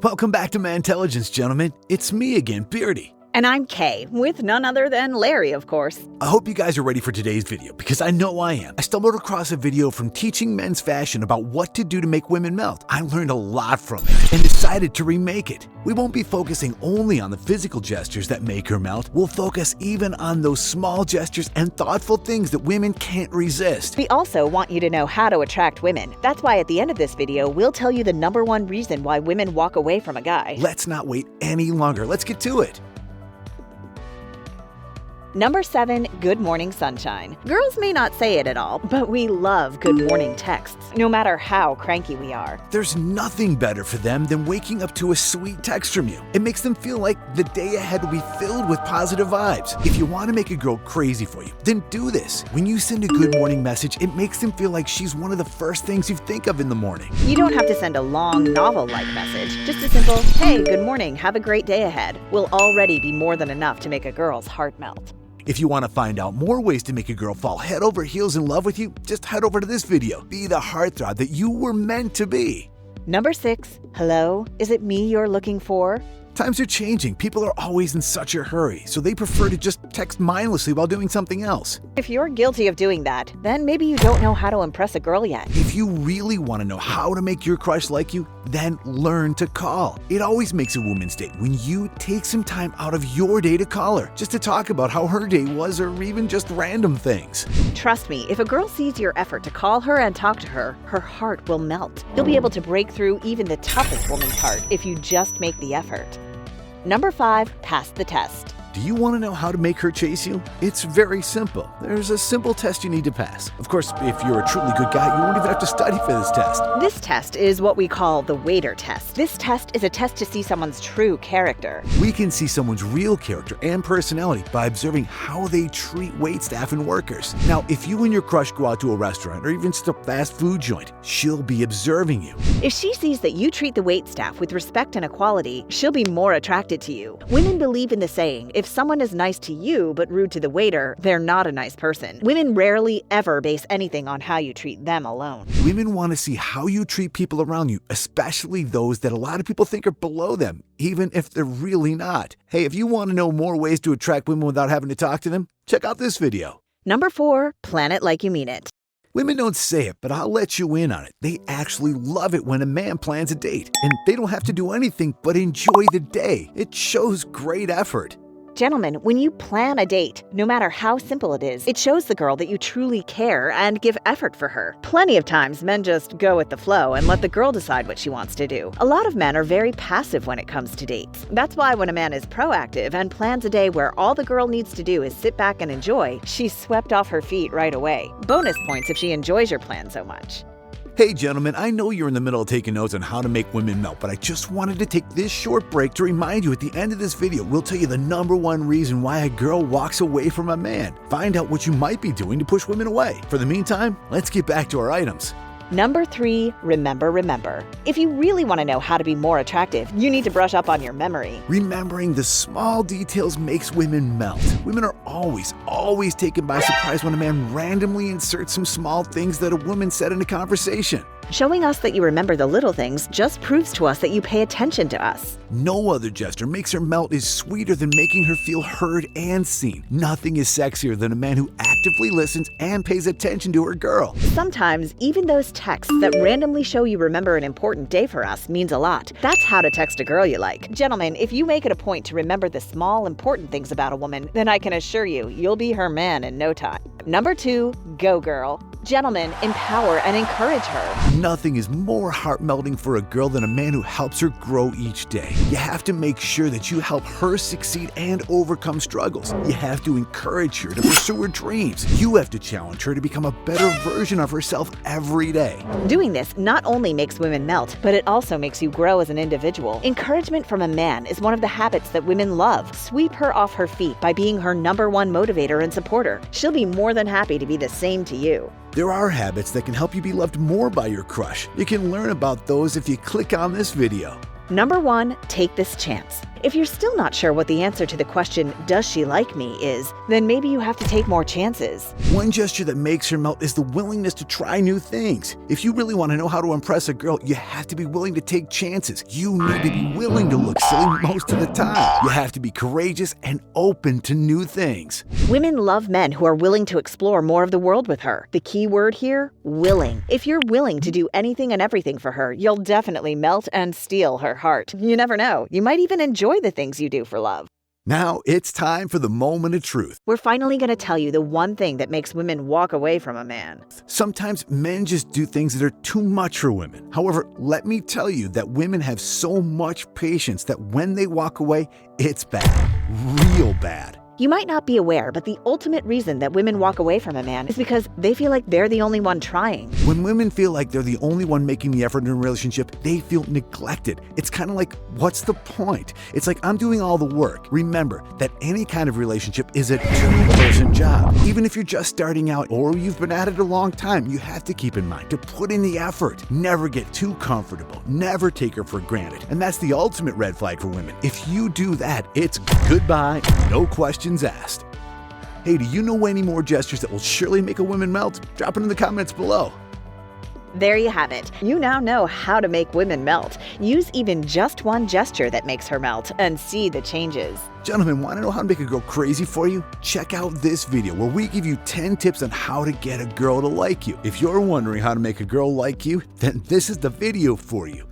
Welcome back to My Intelligence, gentlemen. It's me again, Beardy. And I'm Kay, with none other than Larry, of course. I hope you guys are ready for today's video, because I know I am. I stumbled across a video from Teaching Men's Fashion about what to do to make women melt. I learned a lot from it and decided to remake it. We won't be focusing only on the physical gestures that make her melt. We'll focus even on those small gestures and thoughtful things that women can't resist. We also want you to know how to attract women. That's why at the end of this video, we'll tell you the #1 reason why women walk away from a guy. Let's not wait any longer. Let's get to it. Number 7, Good Morning Sunshine. Girls may not say it at all, but we love good morning texts, no matter how cranky we are. There's nothing better for them than waking up to a sweet text from you. It makes them feel like the day ahead will be filled with positive vibes. If you want to make a girl crazy for you, then do this. When you send a good morning message, it makes them feel like she's one of the first things you think of in the morning. You don't have to send a long, novel-like message. Just a simple, "Hey, good morning, have a great day ahead," will already be more than enough to make a girl's heart melt. If you want to find out more ways to make a girl fall head over heels in love with you, just head over to this video. Be the heartthrob that you were meant to be. Number 6, Hello, is it me you're looking for? Times are changing. People are always in such a hurry, so they prefer to just text mindlessly while doing something else. If you're guilty of doing that, then maybe you don't know how to impress a girl yet. If you really want to know how to make your crush like you, then learn to call. It always makes a woman's day when you take some time out of your day to call her, just to talk about how her day was or even just random things. Trust me, if a girl sees your effort to call her and talk to her, her heart will melt. You'll be able to break through even the toughest woman's heart if you just make the effort. Number 5, Pass the test. Do you want to know how to make her chase you? It's very simple. There's a simple test you need to pass. Of course, if you're a truly good guy, you won't even have to study for this test. This test is what we call the waiter test. This test is a test to see someone's true character. We can see someone's real character and personality by observing how they treat waitstaff and workers. Now, if you and your crush go out to a restaurant or even just a fast food joint, she'll be observing you. If she sees that you treat the waitstaff with respect and equality, she'll be more attracted to you. Women believe in the saying, if someone is nice to you but rude to the waiter, they're not a nice person. Women rarely ever base anything on how you treat them alone. Women want to see how you treat people around you, especially those that a lot of people think are below them, even if they're really not. Hey, if you want to know more ways to attract women without having to talk to them, check out this video. Number 4, Plan it like you mean it. Women don't say it, but I'll let you in on it. They actually love it when a man plans a date, and they don't have to do anything but enjoy the day. It shows great effort. Gentlemen, when you plan a date, no matter how simple it is, it shows the girl that you truly care and give effort for her. Plenty of times, men just go with the flow and let the girl decide what she wants to do. A lot of men are very passive when it comes to dates. That's why when a man is proactive and plans a day where all the girl needs to do is sit back and enjoy, she's swept off her feet right away. Bonus points if she enjoys your plan so much. Hey gentlemen, I know you're in the middle of taking notes on how to make women melt, but I just wanted to take this short break to remind you at the end of this video, we'll tell you the #1 reason why a girl walks away from a man. Find out what you might be doing to push women away. For the meantime, let's get back to our items. Number 3, remember. If you really want to know how to be more attractive, you need to brush up on your memory. Remembering the small details makes women melt. Women are always taken by surprise when a man randomly inserts some small things that a woman said in a conversation. Showing us that you remember the little things just proves to us that you pay attention to us. No other gesture makes her melt is sweeter than making her feel heard and seen. Nothing is sexier than a man who actively listens and pays attention to her girl. Sometimes, even those texts that randomly show you remember an important day for us means a lot. That's how to text a girl you like. Gentlemen, if you make it a point to remember the small, important things about a woman, then I can assure you, you'll be her man in no time. Number 2, go girl. Gentlemen, empower and encourage her. Nothing is more heart-melting for a girl than a man who helps her grow each day. You have to make sure that you help her succeed and overcome struggles. You have to encourage her to pursue her dreams. You have to challenge her to become a better version of herself every day. Doing this not only makes women melt, but it also makes you grow as an individual. Encouragement from a man is one of the habits that women love. Sweep her off her feet by being her #1 motivator and supporter. She'll be more than happy to be the same to you. There are habits that can help you be loved more by your crush. You can learn about those if you click on this video. Number 1, take this chance. If you're still not sure what the answer to the question, "Does she like me?" is, then maybe you have to take more chances. One gesture that makes her melt is the willingness to try new things. If you really want to know how to impress a girl, you have to be willing to take chances. You need to be willing to look silly most of the time. You have to be courageous and open to new things. Women love men who are willing to explore more of the world with her. The key word here, willing. If you're willing to do anything and everything for her, you'll definitely melt and steal her heart. You never know. You might even enjoy the things you do for love. Now it's time for the moment of truth. We're finally going to tell you the one thing that makes women walk away from a man. Sometimes men just do things that are too much for women. However, let me tell you that women have so much patience that when they walk away, it's bad. Real bad. You might not be aware, but the ultimate reason that women walk away from a man is because they feel like they're the only one trying. When women feel like they're the only one making the effort in a relationship, they feel neglected. It's kind of like, what's the point? It's like, I'm doing all the work. Remember that any kind of relationship is a two-person job. Even if you're just starting out or you've been at it a long time, you have to keep in mind to put in the effort. Never get too comfortable. Never take her for granted. And that's the ultimate red flag for women. If you do that, it's goodbye, no questions asked. Hey, do you know any more gestures that will surely make a woman melt? Drop it in the comments below. There you have it. You now know how to make women melt. Use even just one gesture that makes her melt and see the changes. Gentlemen, want to know how to make a girl crazy for you? Check out this video where we give you 10 tips on how to get a girl to like you. If you're wondering how to make a girl like you, then this is the video for you.